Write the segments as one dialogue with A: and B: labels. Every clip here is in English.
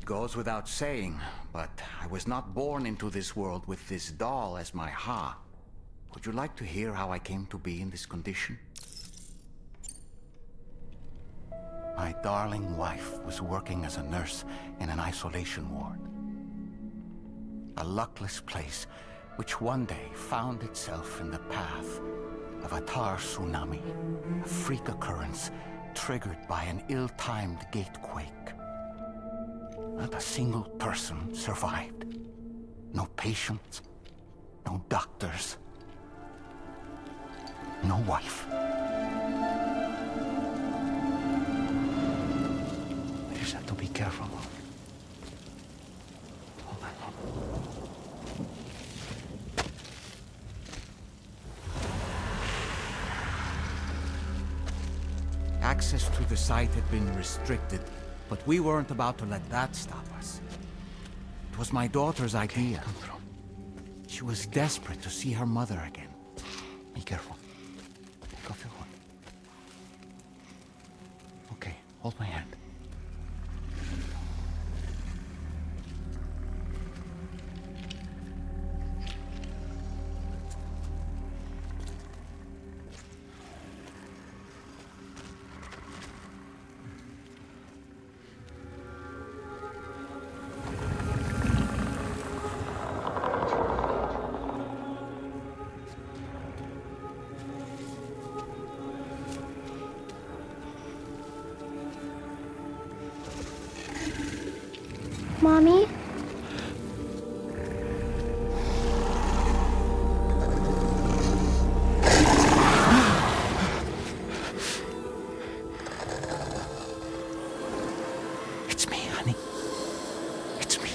A: Goes without saying, but I was not born into this world with this doll as my ha. Would you like to hear how I came to be in this condition? My darling wife was working as a nurse in an isolation ward. A luckless place which one day found itself in the path of a tar tsunami, a freak occurrence triggered by an ill-timed gatequake. Not a single person survived. No patients, no doctors, no wife. We just have to be careful. Hold on. Access to the site had been restricted, but we weren't about to let that stop us. It was my daughter's idea. Come through. She was desperate to see her mother again. Be careful. Take off your hood. Okay, hold my hand.
B: Mommy?
A: It's me, honey. It's me.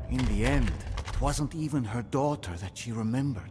A: In the end, it wasn't even her daughter that she remembered.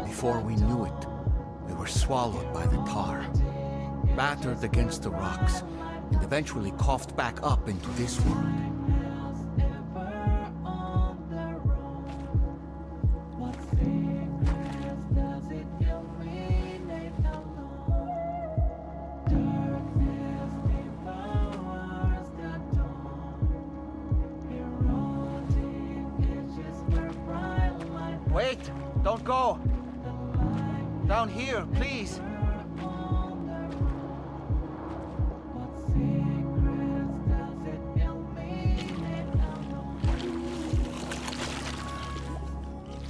A: Before we knew it, we were swallowed by the tar, battered against the rocks, and eventually coughed back up into this world. Wait! Don't go! Down here, please!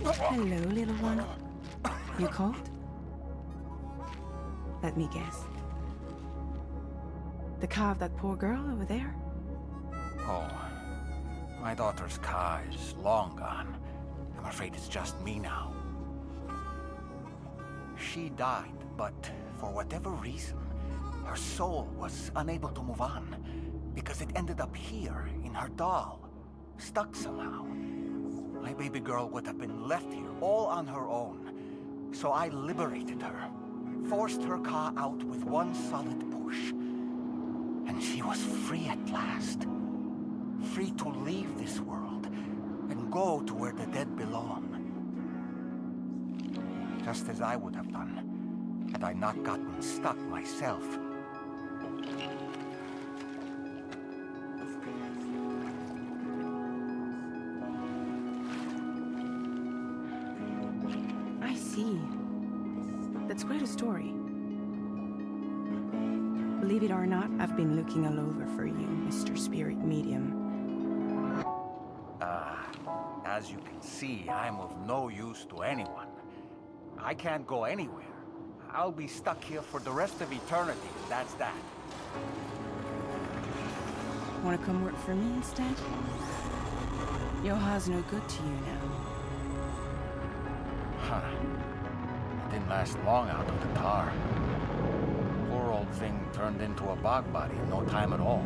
C: Hello, little one. You cold? Let me guess. The car of that poor girl over there?
A: Oh, my daughter's car is long gone. I'm afraid it's just me now. She died, but for whatever reason, her soul was unable to move on, because it ended up here, in her doll, stuck somehow. My baby girl would have been left here all on her own, so I liberated her, forced her car out with one solid push, And she was free at last. Free to leave this world and go to where the dead belong. Just as I would have done, had I not gotten stuck myself.
C: I see. That's quite a story. Believe it or not, I've been looking all over for you, Mr. Spirit Medium.
A: As you can see, I'm of no use to anyone. I can't go anywhere. I'll be stuck here for the rest of eternity, that's that.
C: Want to come work for me instead? Yoha's no good to you now.
A: Huh. It didn't last long out of the tar. Poor old thing turned into a bog body in no time at all.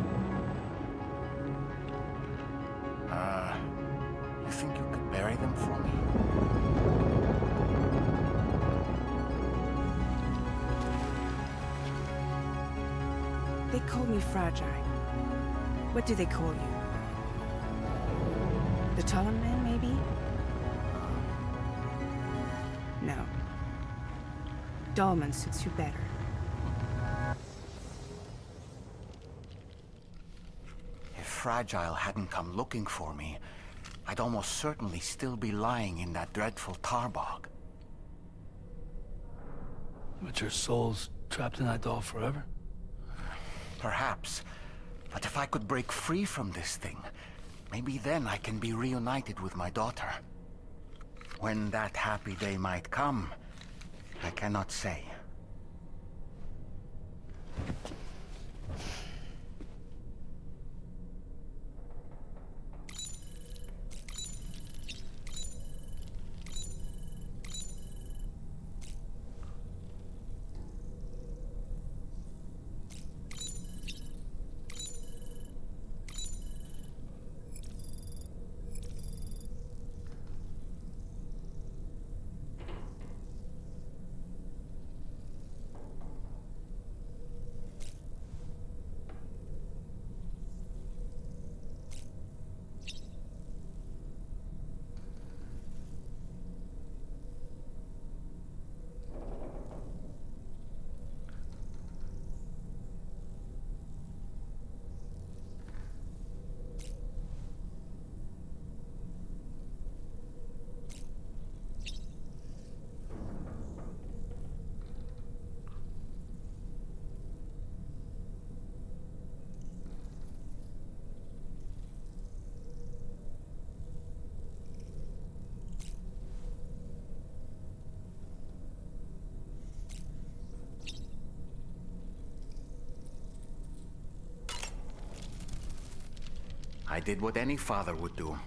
A: You think you could bury them for me?
C: They call me fragile. What do they call you? The Talon Man, maybe? No. Dolman suits you better.
A: If Fragile hadn't come looking for me, I'd almost certainly still be lying in that dreadful tar bog.
B: But your soul's trapped in that doll forever?
A: Perhaps. But if I could break free from this thing, maybe then I can be reunited with my daughter. When that happy day might come, I cannot say. I did what any father would do.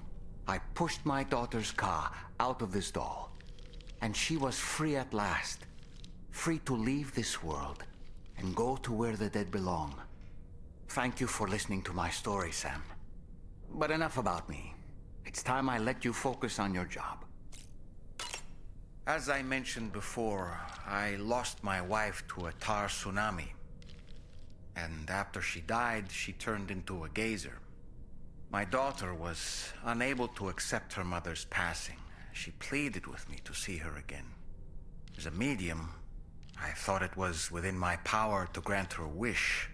A: I pushed my daughter's car out of this doll. And she was free at last. Free to leave this world and go to where the dead belong. Thank you for listening to my story, Sam. But enough about me. It's time I let you focus on your job. As I mentioned before, I lost my wife to a tar tsunami. And after she died, she turned into a geyser. My daughter was unable to accept her mother's passing. She pleaded with me to see her again. As a medium, I thought it was within my power to grant her wish.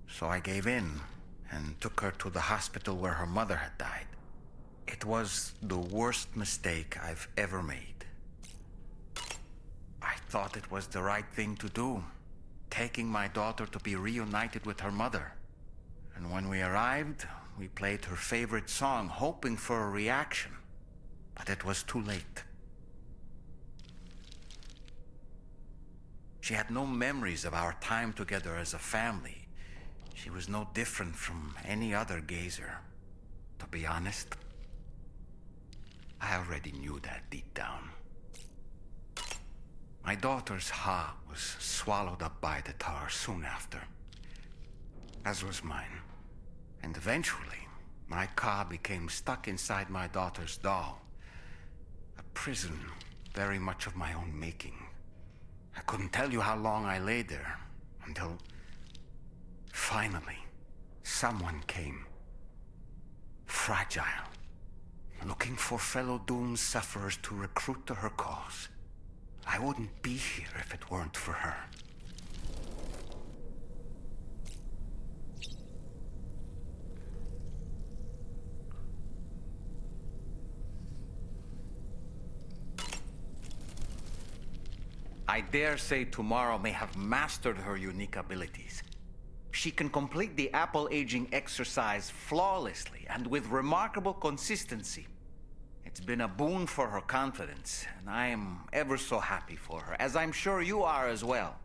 A: So I gave in and took her to the hospital where her mother had died. It was the worst mistake I've ever made. I thought it was the right thing to do, taking my daughter to be reunited with her mother. And when we arrived, we played her favorite song, hoping for a reaction. But it was too late. She had no memories of our time together as a family. She was no different from any other gazer. To be honest, I already knew that deep down. My daughter's heart was swallowed up by the tar soon after, as was mine. And eventually, my car became stuck inside my daughter's doll. A prison very much of my own making. I couldn't tell you how long I lay there, until finally, someone came. Fragile. Looking for fellow doomed sufferers to recruit to her cause. I wouldn't be here if it weren't for her. I dare say tomorrow may have mastered her unique abilities. She can complete the apple aging exercise flawlessly and with remarkable consistency. It's been a boon for her confidence, and I am ever so happy for her, as I'm sure you are as well.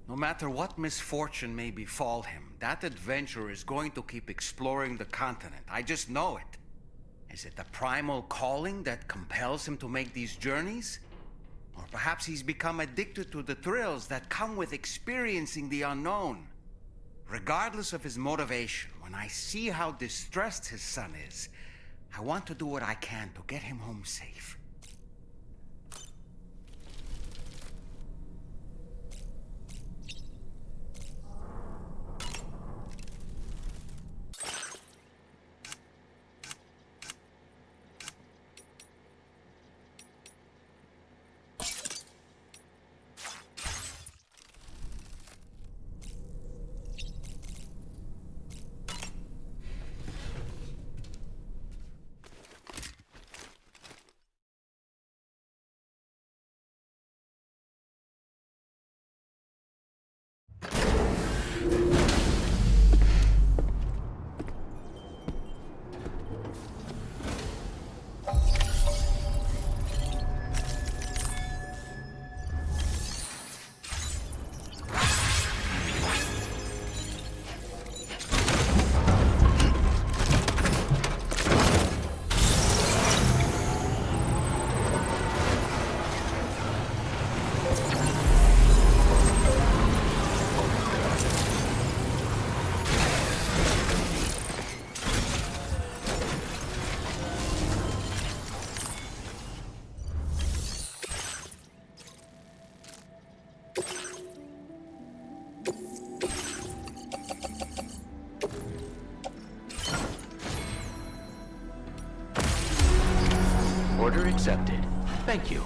A: No matter what misfortune may befall him, that adventurer is going to keep exploring the continent. I just know it. Is it the primal calling that compels him to make these journeys? Or perhaps he's become addicted to the thrills that come with experiencing the unknown. Regardless of his motivation, when I see how distressed his son is, I want to do what I can to get him home safe.
D: Order accepted. Thank you.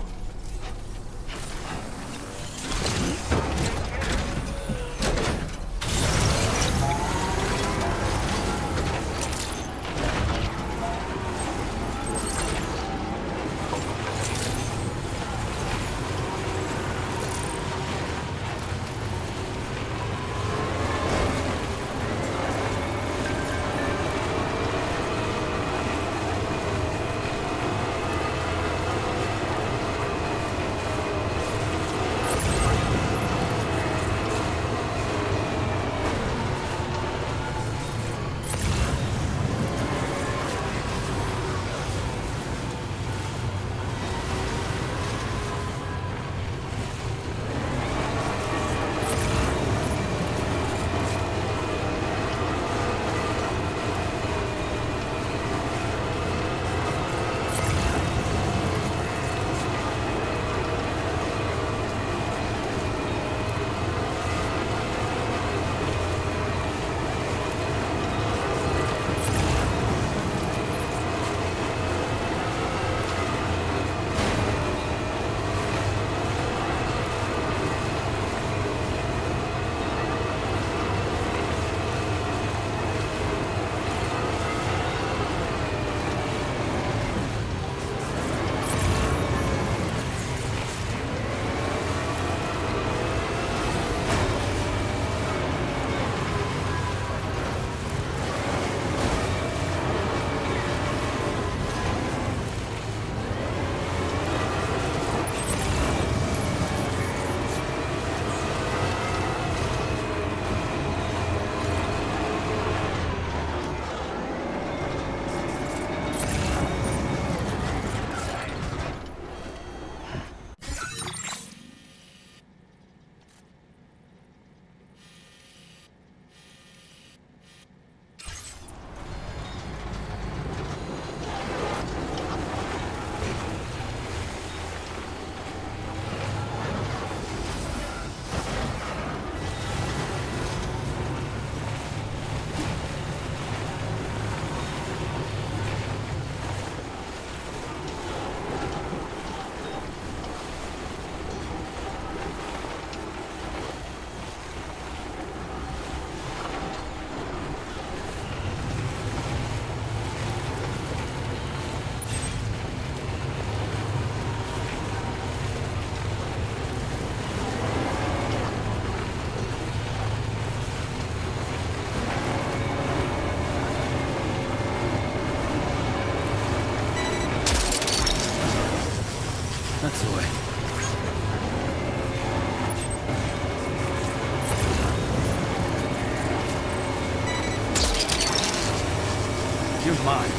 B: You're mine.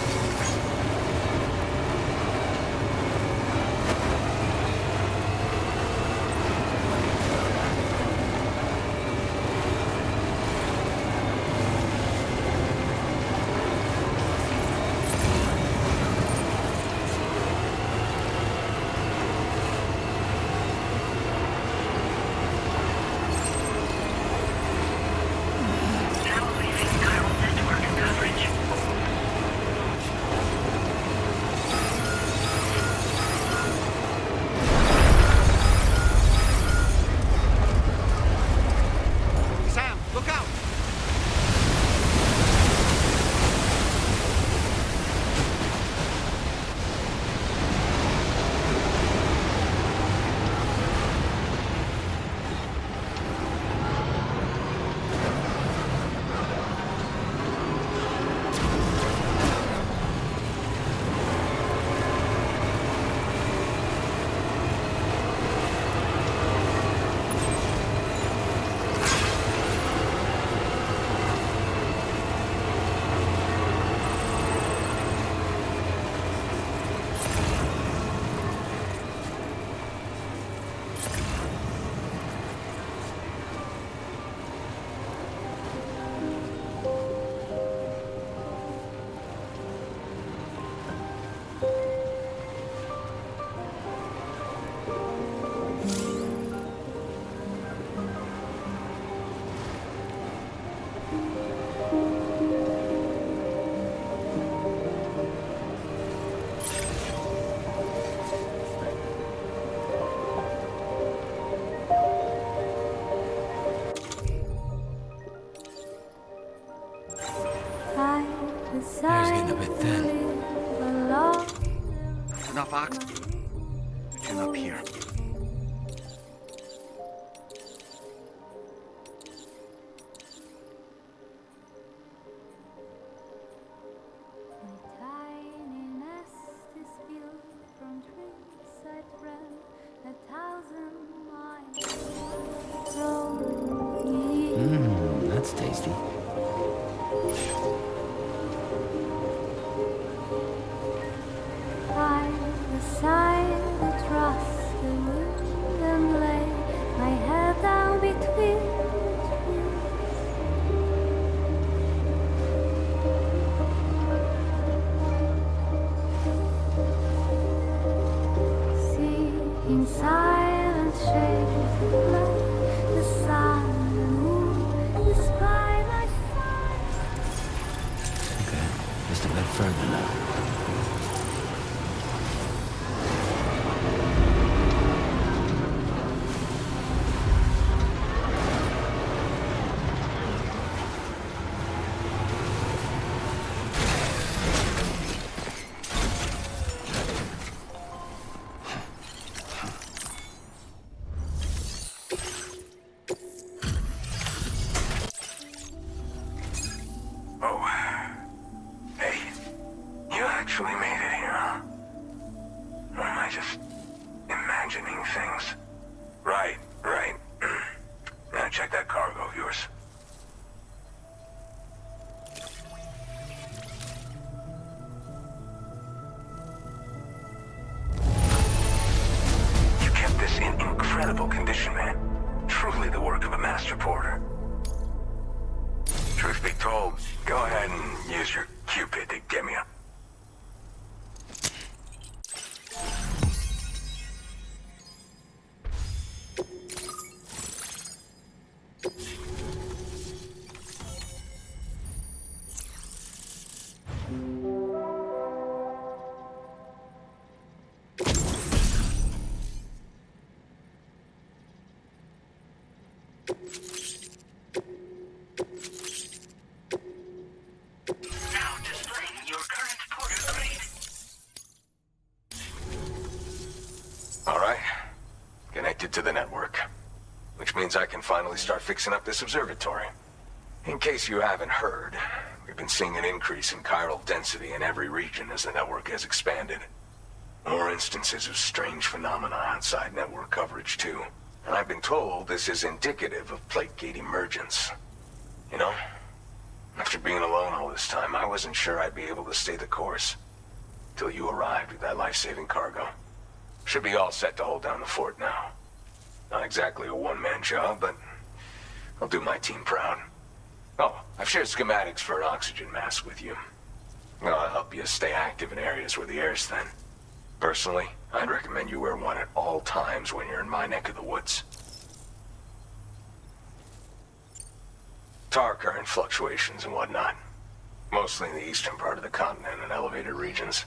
D: Air's getting a bit thin.
A: Enough oxygen. Chin up here.
D: That's tasty.
E: Beside the trust the wind and lay my head down between the trees. See in silent shades of light, the sun and the moon is by my side.
D: Okay, just a bit further now.
F: Actually made it here, huh? Or am I just imagining things? Right. Now check that cargo of yours. You kept this in incredible condition, man. Truly the work of a master porter. Truth be told, go ahead and use your Cupid to get me up. To the network, which means I can finally start fixing up this observatory. In case you haven't heard, we've been seeing an increase in chiral density in every region as the network has expanded. More instances of strange phenomena outside network coverage too. And I've been told this is indicative of plate gate emergence. You know, after being alone all this this time, I wasn't sure I'd be able to stay the course. Till you arrived with that life-saving cargo. Should be all set to hold down the fort now. Not exactly a one-man job, but I'll do my team proud. Oh, I've shared schematics for an oxygen mask with you. I'll help you stay active in areas where the air's thin. Personally, I'd recommend you wear one at all times when you're in my neck of the woods. Tar current fluctuations and whatnot. Mostly in the eastern part of the continent and elevated regions.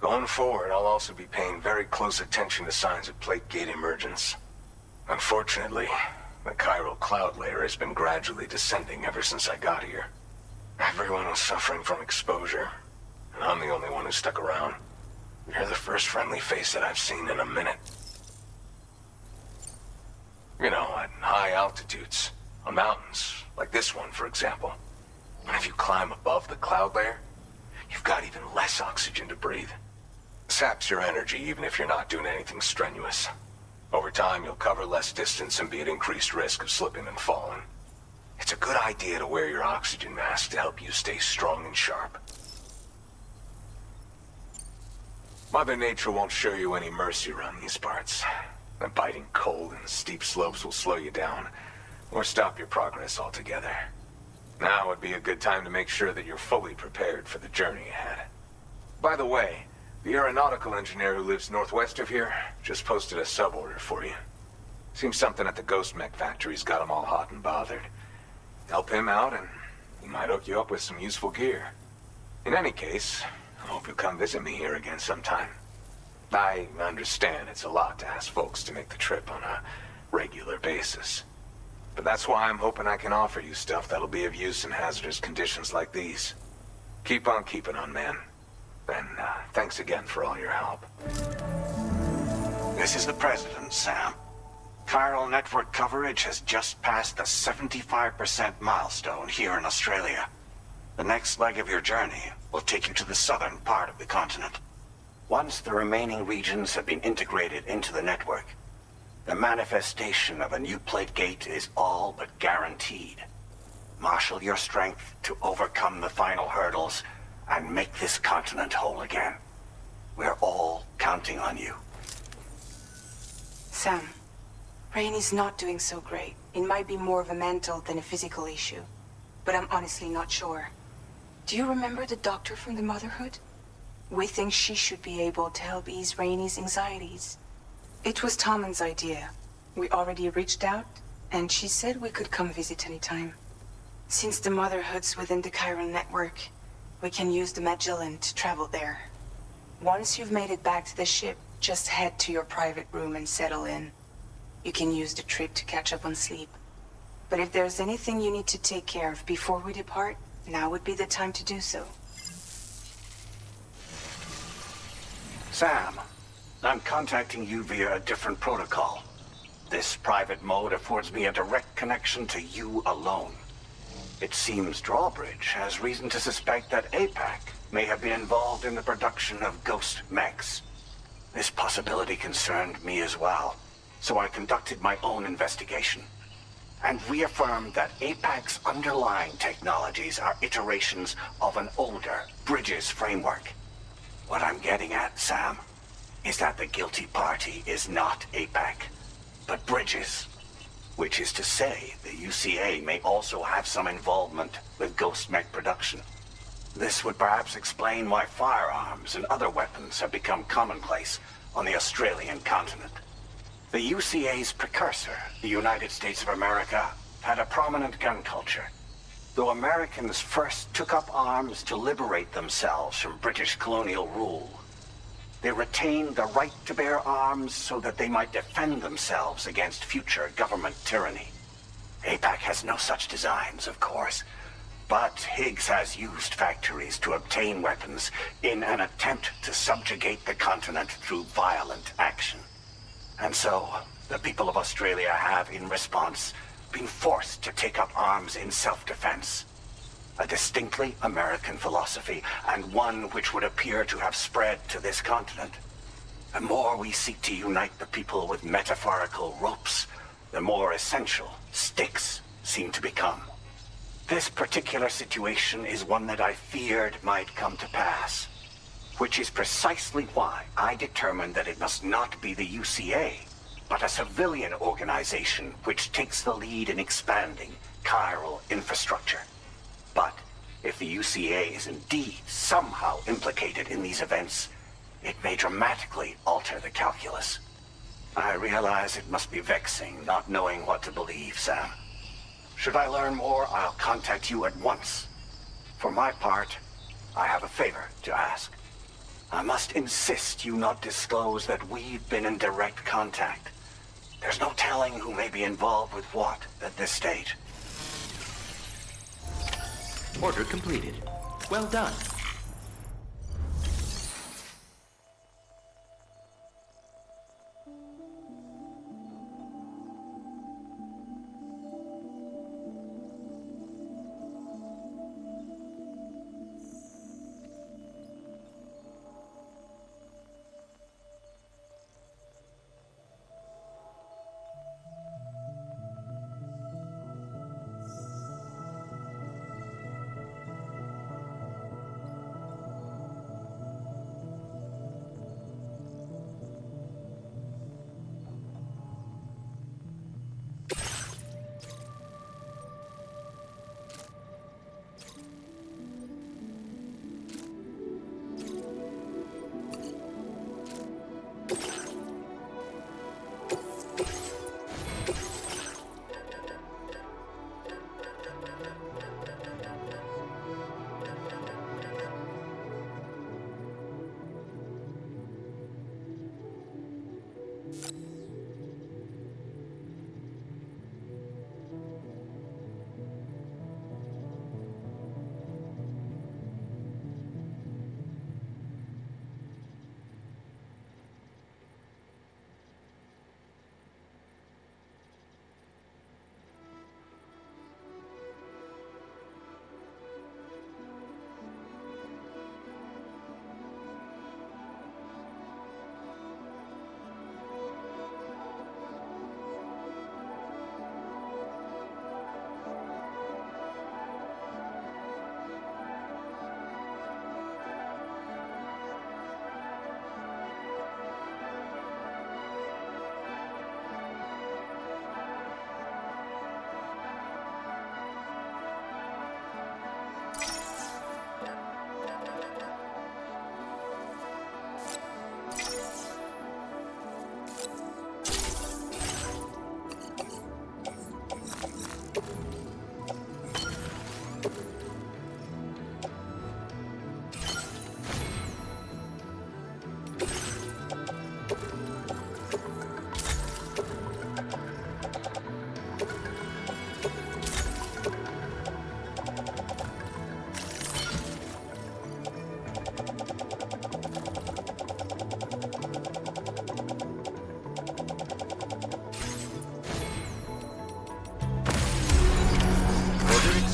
F: Going forward, I'll also be paying very close attention to signs of plate gate emergence. Unfortunately, the chiral cloud layer has been gradually descending ever since I got here. Everyone was suffering from exposure, and I'm the only one who stuck around. You're the first friendly face that I've seen in a minute. You know, at high altitudes, on mountains, like this one, for example. And if you climb above the cloud layer, you've got even less oxygen to breathe. Saps your energy even if you're not doing anything strenuous. Over time, you'll cover less distance and be at increased risk of slipping and falling. It's a good idea to wear your oxygen mask to help you stay strong and sharp. Mother Nature won't show you any mercy around these parts. The biting cold and steep slopes will slow you down, or stop your progress altogether. Now would be a good time to make sure that you're fully prepared for the journey ahead. By the way, the aeronautical engineer who lives northwest of here just posted a sub-order for you. Seems something at the Ghost Mech factory's got him all hot and bothered. Help him out and he might hook you up with some useful gear. In any case, I hope you'll come visit me here again sometime. I understand it's a lot to ask folks to make the trip on a regular basis. But that's why I'm hoping I can offer you stuff that'll be of use in hazardous conditions like these. Keep on keeping on, man. And thanks again for all your help.
G: This is the President, Sam. Chiral network coverage has just passed the 75% milestone here in Australia. The next leg of your journey will take you to the southern part of the continent. Once the remaining regions have been integrated into the network, the manifestation of a new plate gate is all but guaranteed. Marshal your strength to overcome the final hurdles and make this continent whole again. We're all counting on you.
C: Sam, Rainey's not doing so great. It might be more of a mental than a physical issue, but I'm honestly not sure. Do you remember the doctor from the Motherhood? We think she should be able to help ease Rainey's anxieties. It was Tommen's idea. We already reached out, and she said we could come visit anytime. Since the Motherhood's within the Chiron network, we can use the Magellan to travel there. Once you've made it back to the ship, just head to your private room and settle in. You can use the trip to catch up on sleep. But if there's anything you need to take care of before we depart, now would be the time to do so.
G: Sam, I'm contacting you via a different protocol. This private mode affords me a direct connection to you alone. It seems Drawbridge has reason to suspect that APAC may have been involved in the production of ghost mechs. This possibility concerned me as well, so I conducted my own investigation and reaffirmed that APAC's underlying technologies are iterations of an older Bridges framework. What I'm getting at, Sam, is that the guilty party is not APAC, but Bridges. Which is to say, the UCA may also have some involvement with ghost mech production. This would perhaps explain why firearms and other weapons have become commonplace on the Australian continent. The UCA's precursor, the United States of America, had a prominent gun culture. Though Americans first took up arms to liberate themselves from British colonial rule, they retained the right to bear arms so that they might defend themselves against future government tyranny. APAC has no such designs, of course, but Higgs has used factories to obtain weapons in an attempt to subjugate the continent through violent action. And so, the people of Australia have, in response, been forced to take up arms in self-defense. A distinctly American philosophy, and one which would appear to have spread to this continent. The more we seek to unite the people with metaphorical ropes, the more essential sticks seem to become. This particular situation is one that I feared might come to pass, which is precisely why I determined that it must not be the UCA, but a civilian organization which takes the lead in expanding chiral infrastructure. But if the UCA is indeed somehow implicated in these events, it may dramatically alter the calculus. I realize it must be vexing not knowing what to believe, Sam. Should I learn more, I'll contact you at once. For my part, I have a favor to ask. I must insist you not disclose that we've been in direct contact. There's no telling who may be involved with what at this stage.
D: Order completed. Well done.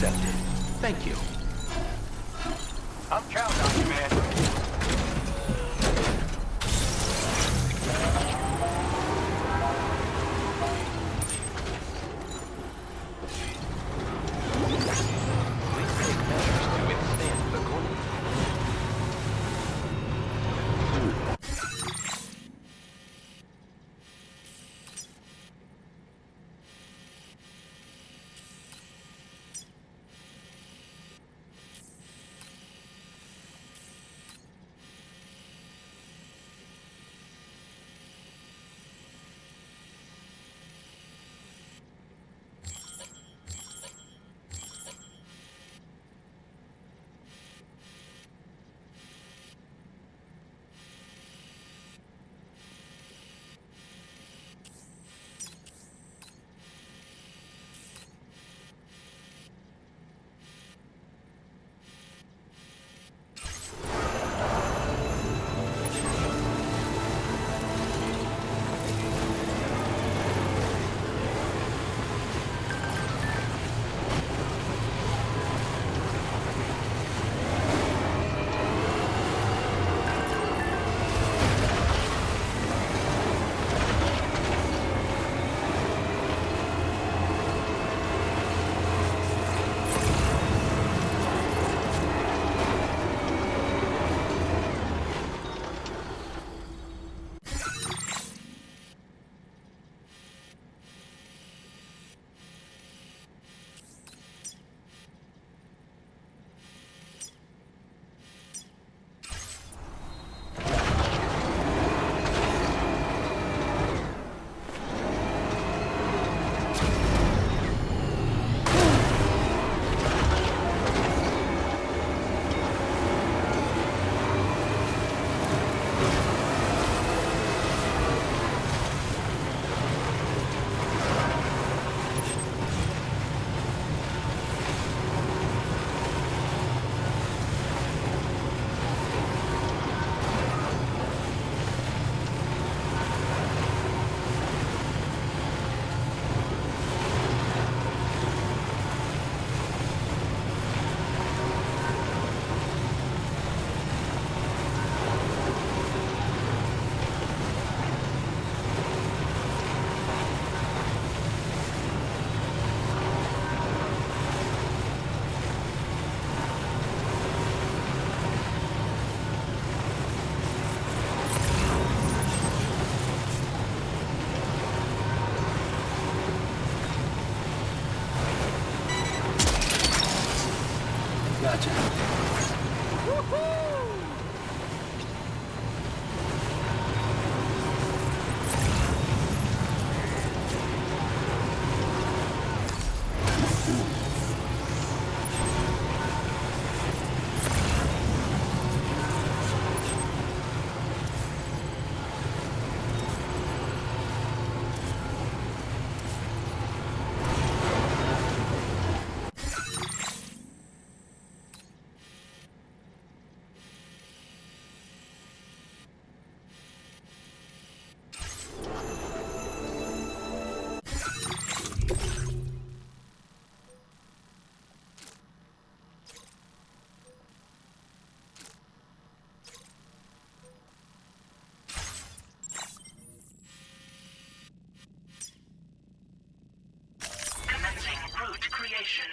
D: Accepted. Thank you.
G: I'm counting on you, man.
B: Gotcha.
H: Route creation.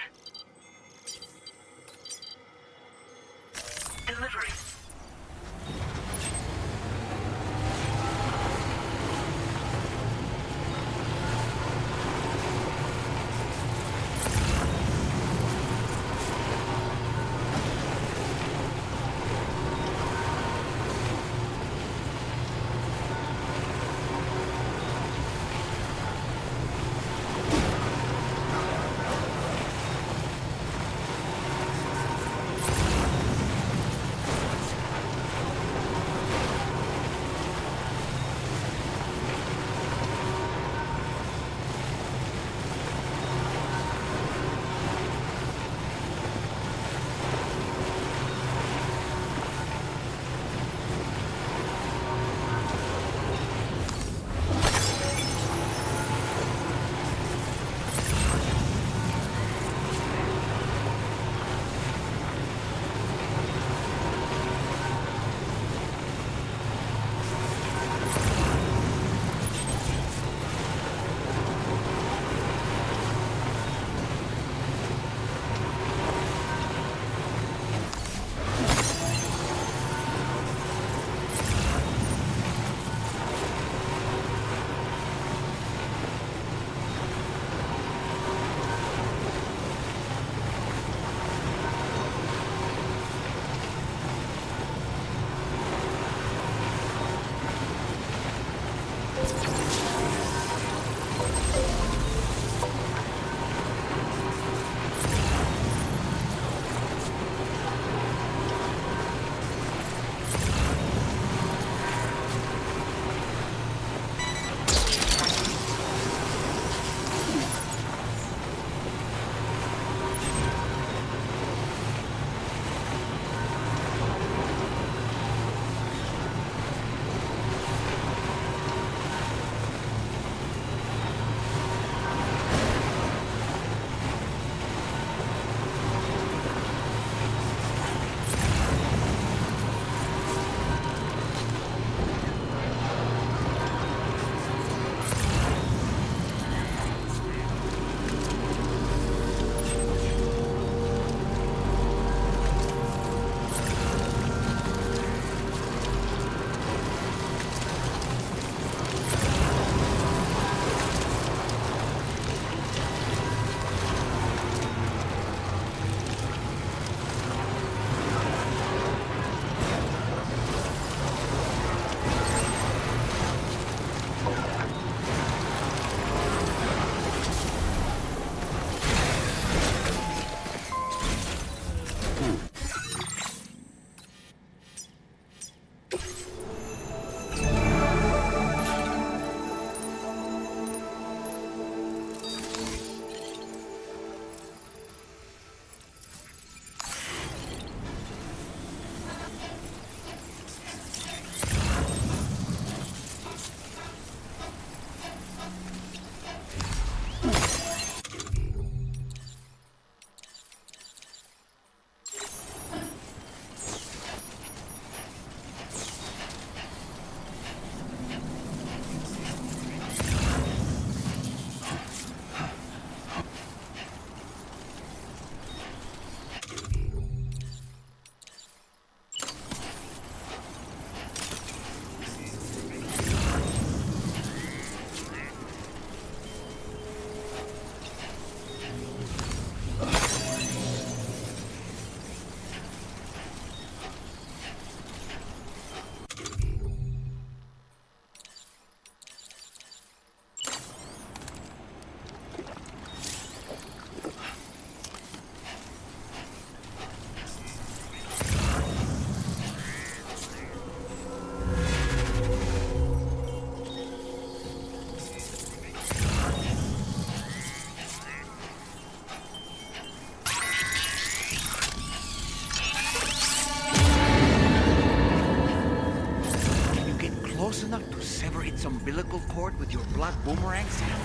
H: Delivery. its umbilical cord with your blood boomerang, Sam?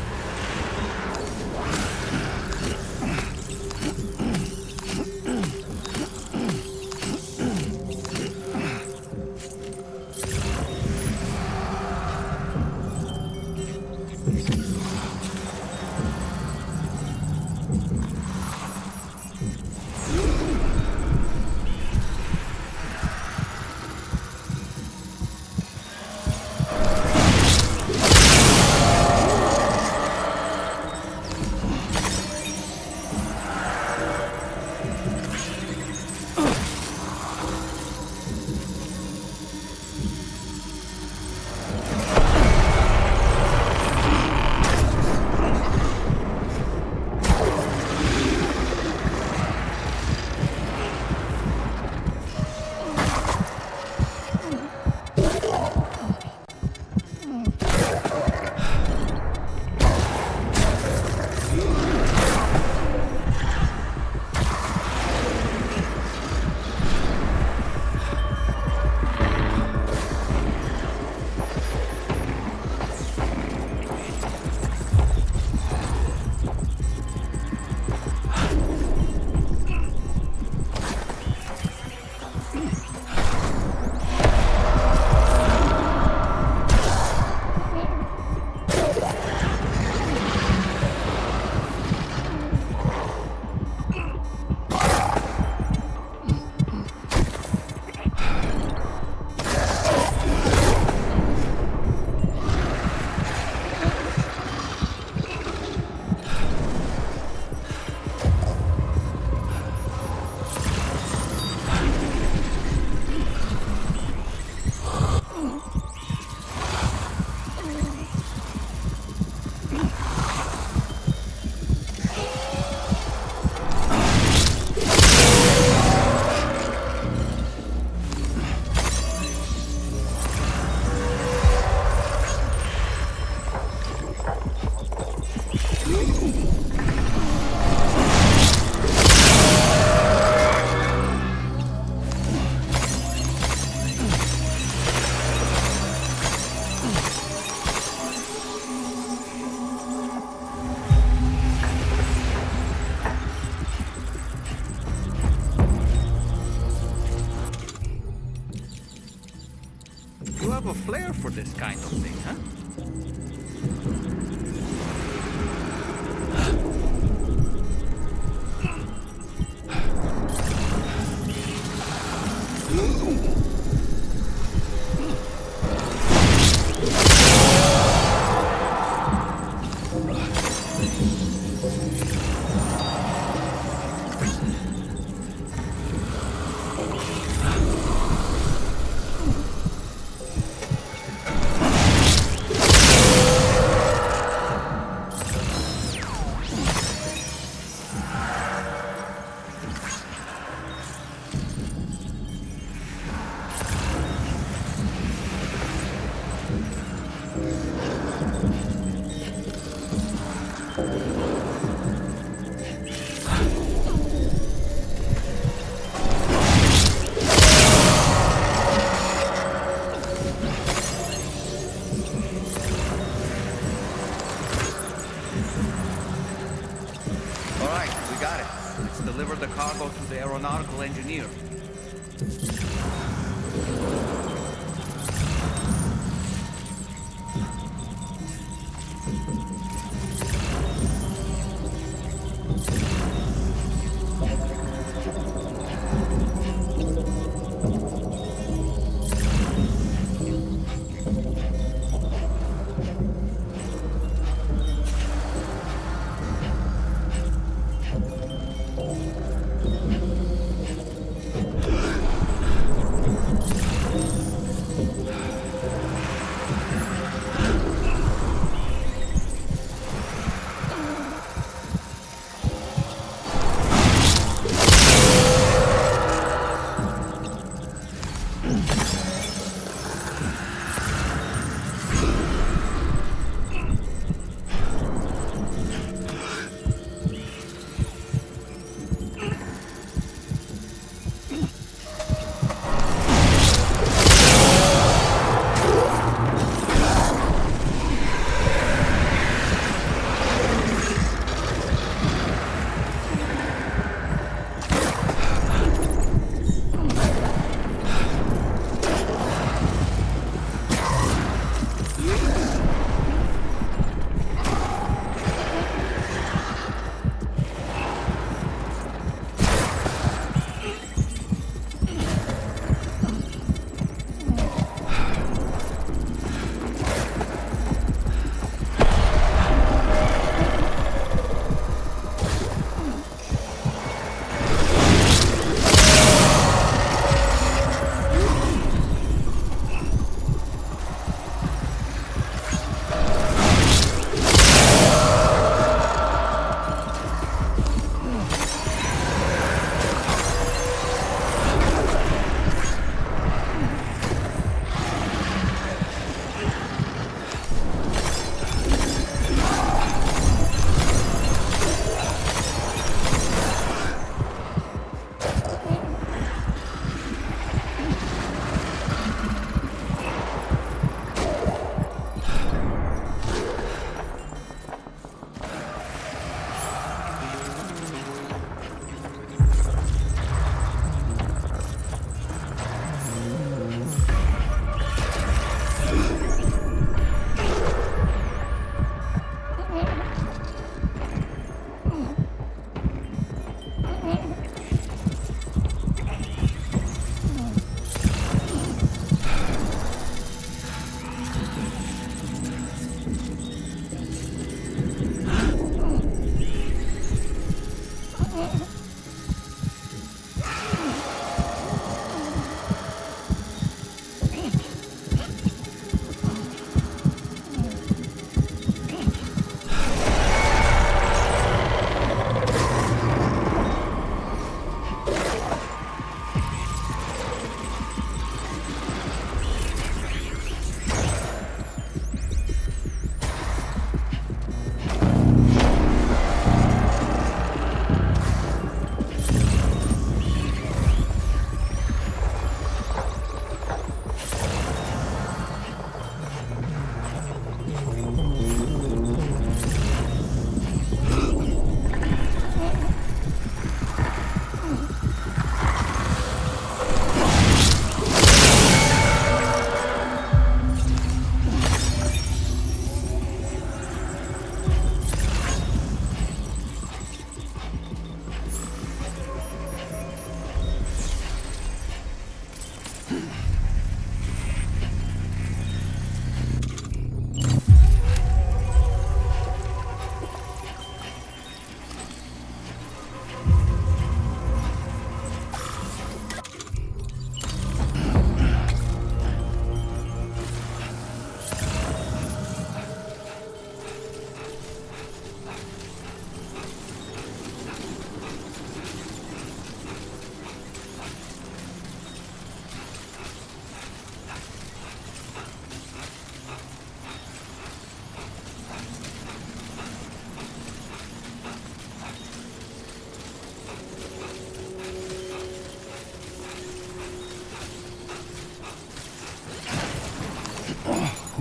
H: You have a flair for this kind of thing, huh? Deliver the cargo to the aeronautical engineer.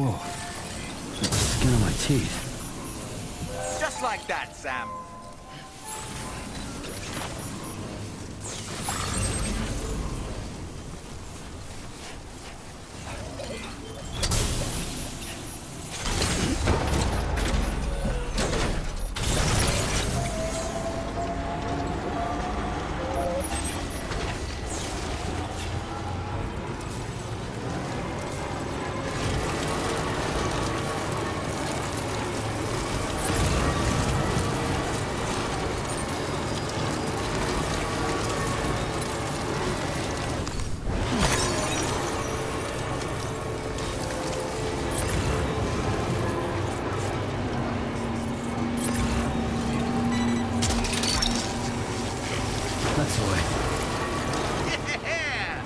D: Whoa. Like the skin on my teeth.
H: Just like that, Sam.
D: That's the way.
H: Yeah!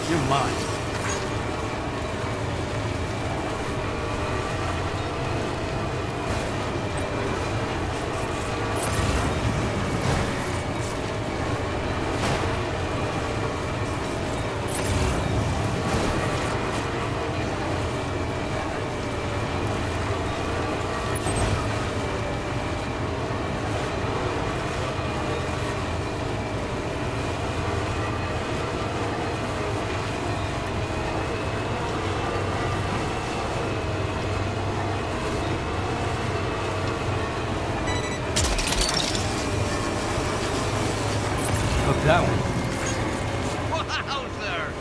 D: You're mine. Hook that one.
H: Wowzer!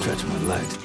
B: stretch my legs.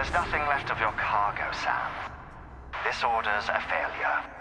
I: There's nothing left of your cargo, Sam. This order's a failure.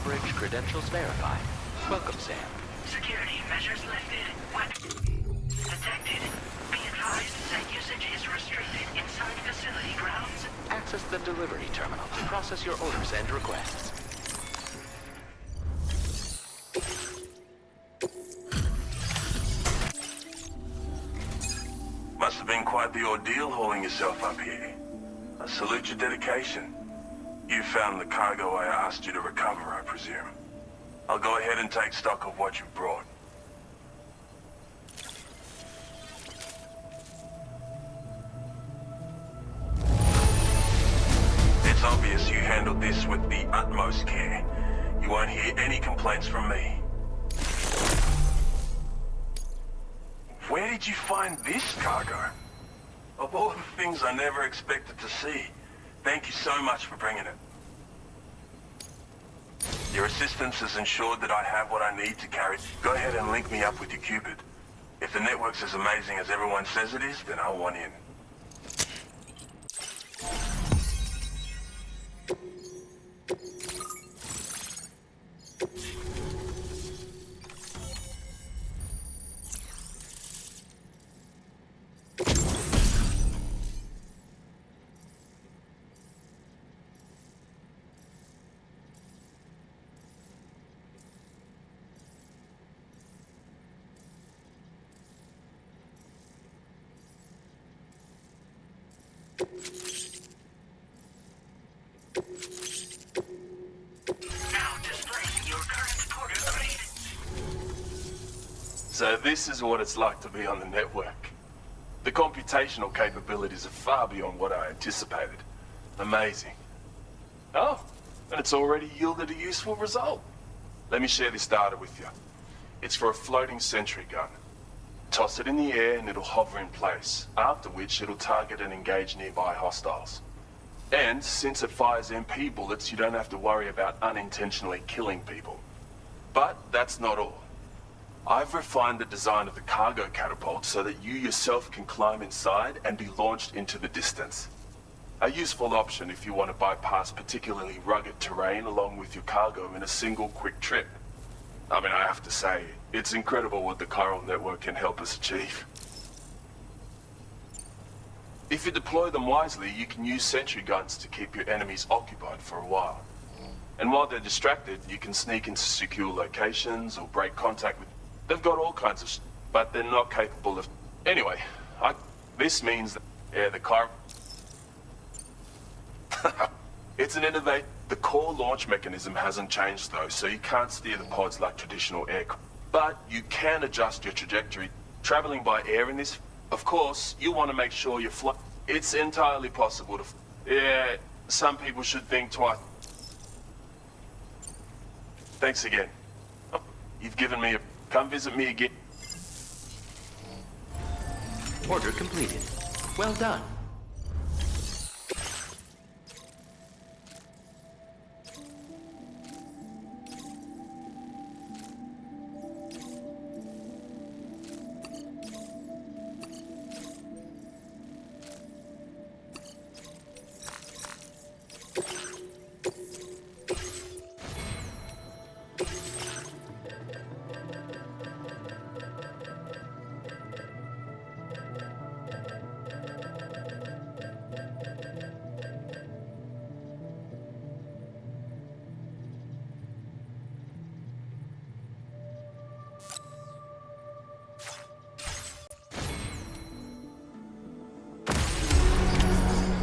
J: Drawbridge credentials verified. Welcome, Sam.
I: Security measures lifted. Weapon detected. Be advised that usage is restricted inside facility grounds.
J: Access the delivery terminal to process your orders and requests.
F: Must have been quite the ordeal hauling yourself up here.
K: I salute your dedication. You found the cargo I asked you to recover, I presume. I'll go ahead and take stock of what you've brought. It's obvious you handled this with the utmost care. You won't hear any complaints from me. Where did you find this cargo? Of all the things I never expected to see, thank you so much for bringing it. Your assistance has ensured that I have what I need to carry. Go ahead and link me up with your Cupid. If the network's as amazing as everyone says it is, then I want in. So this is what it's like to be on the network. The computational capabilities are far beyond what I anticipated. Amazing. Oh, and it's already yielded a useful result. Let me share this data with you. It's for a floating sentry gun. Toss it in the air and it'll hover in place, after which it'll target and engage nearby hostiles. And since it fires MP bullets, you don't have to worry about unintentionally killing people. But that's not all. I've refined the design of the cargo catapult so that you yourself can climb inside and be launched into the distance. A useful option if you want to bypass particularly rugged terrain along with your cargo in a single quick trip. I mean, I have to say, it's incredible what the chiral network can help us achieve. If you deploy them wisely, you can use sentry guns to keep your enemies occupied for a while. And while they're distracted, you can sneak into secure locations or break contact with... They've got all kinds of but they're not capable of... Anyway, this means that... Yeah, the car... It's an innovate. The core launch mechanism hasn't changed though, so you can't steer the pods like traditional aircraft. But you can adjust your trajectory. Traveling by air in this... Of course, you want to make sure you fly... It's entirely possible to... Yeah, some people should think twice. Thanks again. You've given me a... Come visit me again.
D: Order completed. Well done.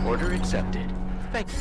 D: Order accepted. Thank you.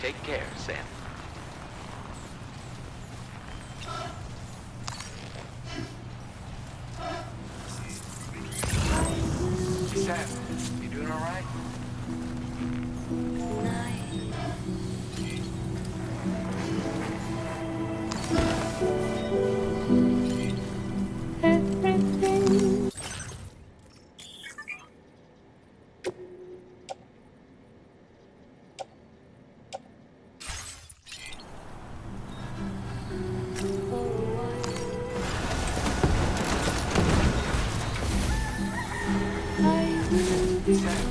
J: Take care, Sam.
F: Sam, you doing all right?
E: Everything. I will be tonight.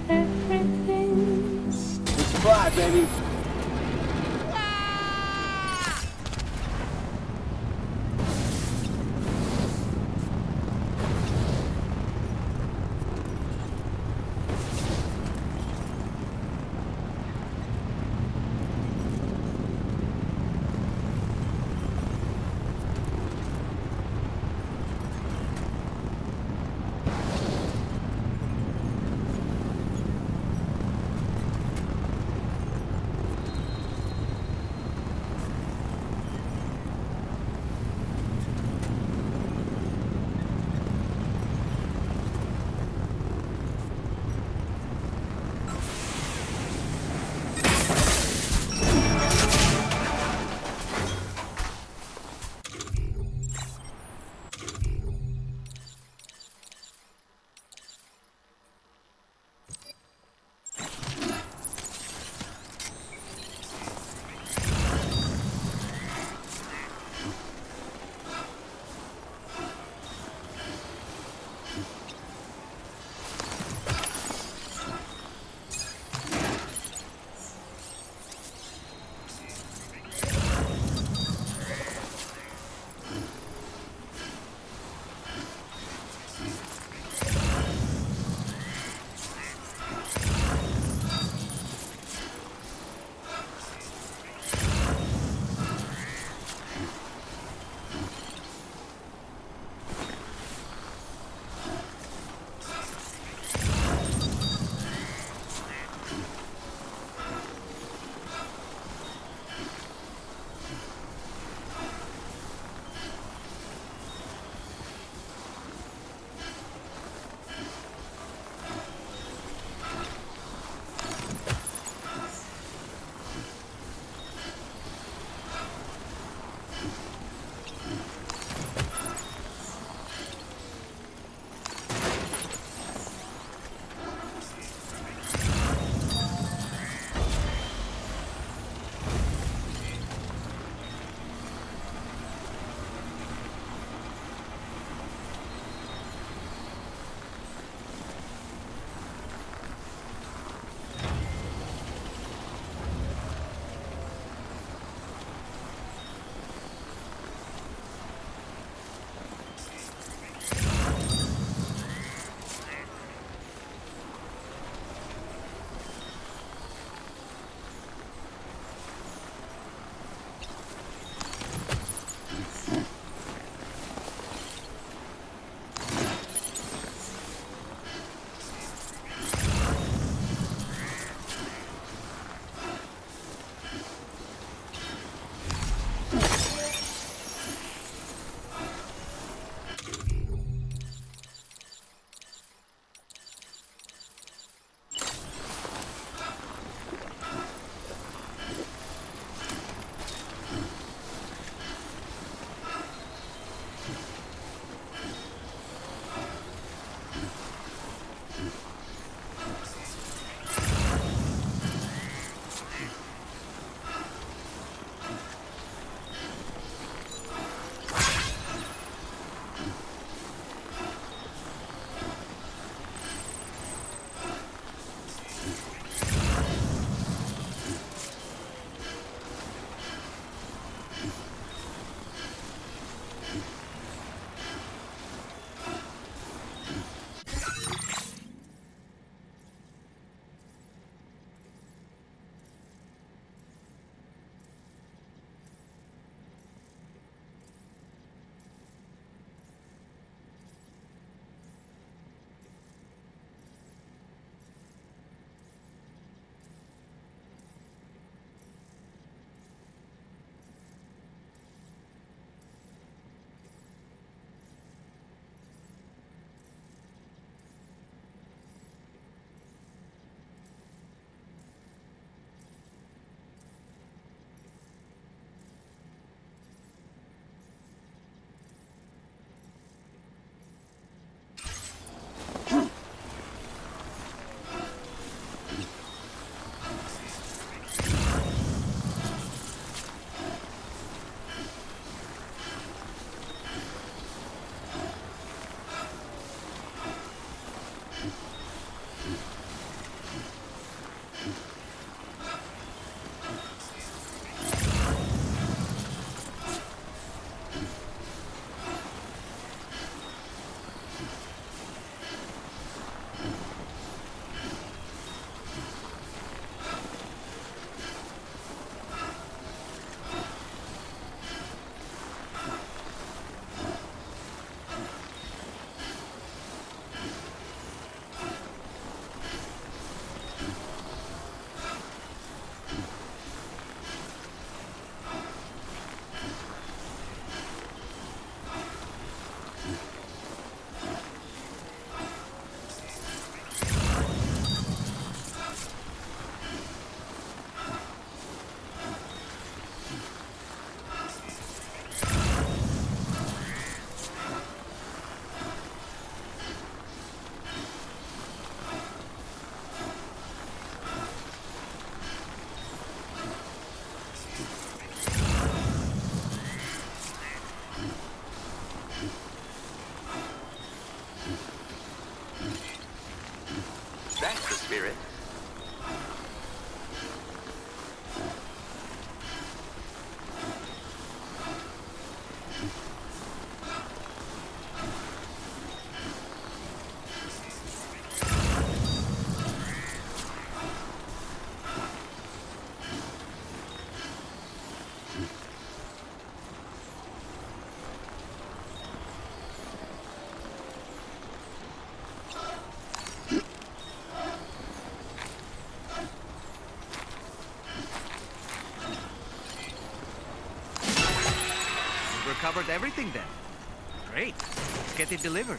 E: Everything.
L: It's fly, baby.
H: covered everything then. Great. Let's get it delivered.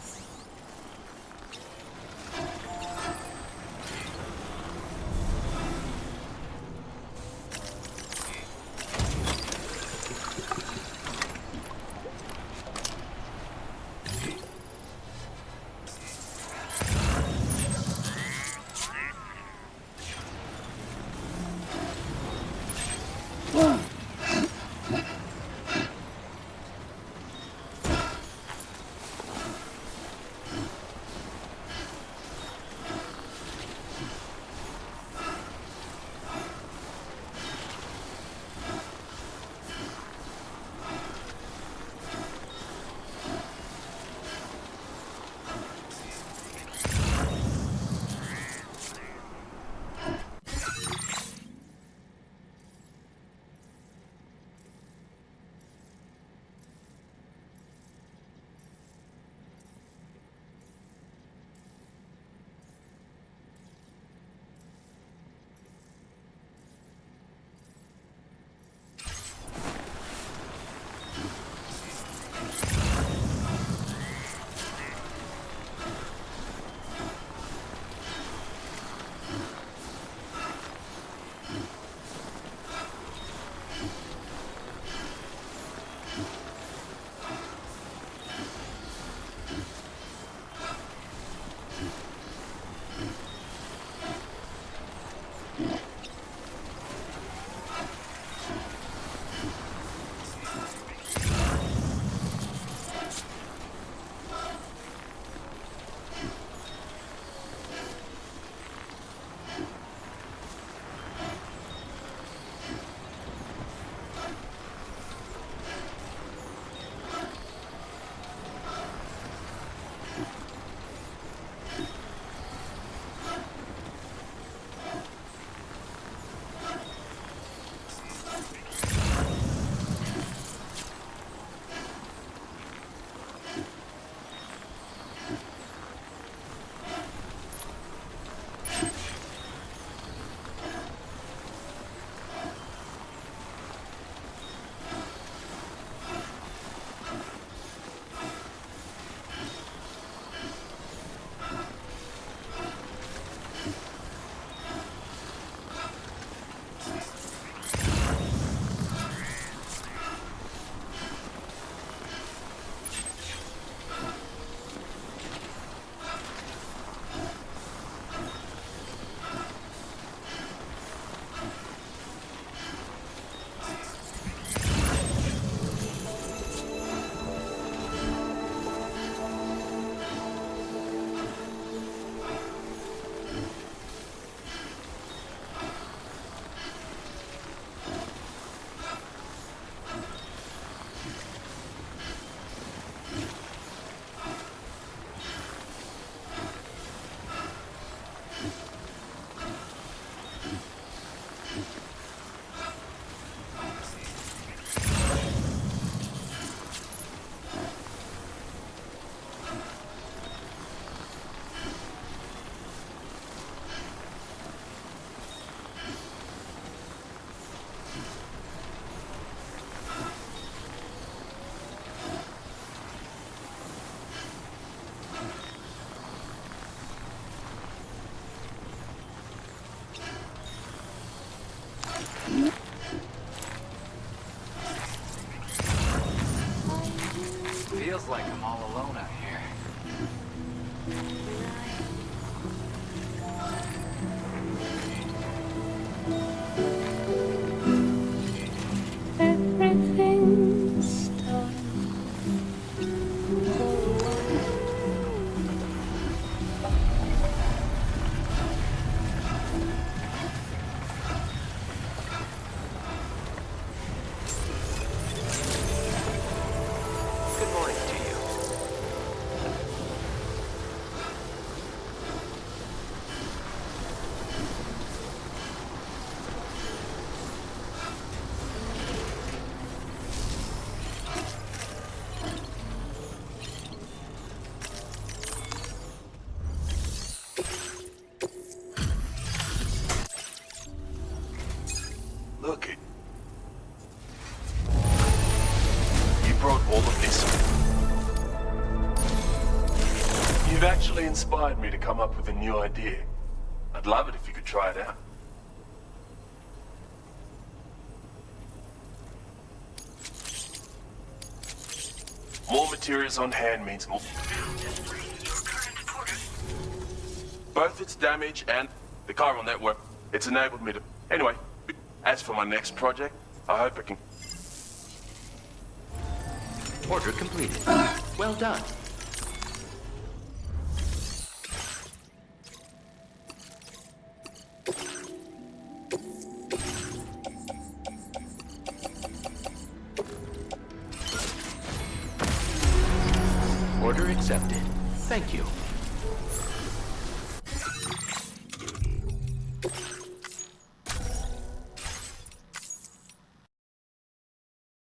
H: Feels like I'm all alone out here.
E: Everything's done.
J: Good morning to you.
K: Look it. You brought all inspired me to come up with a new idea. I'd love it if you could try it out. More materials on hand means more. Both its damage and the chiral network, it's enabled me to... Anyway, as for my next project, I hope it can...
J: Order completed. Well done. Order accepted. Thank you.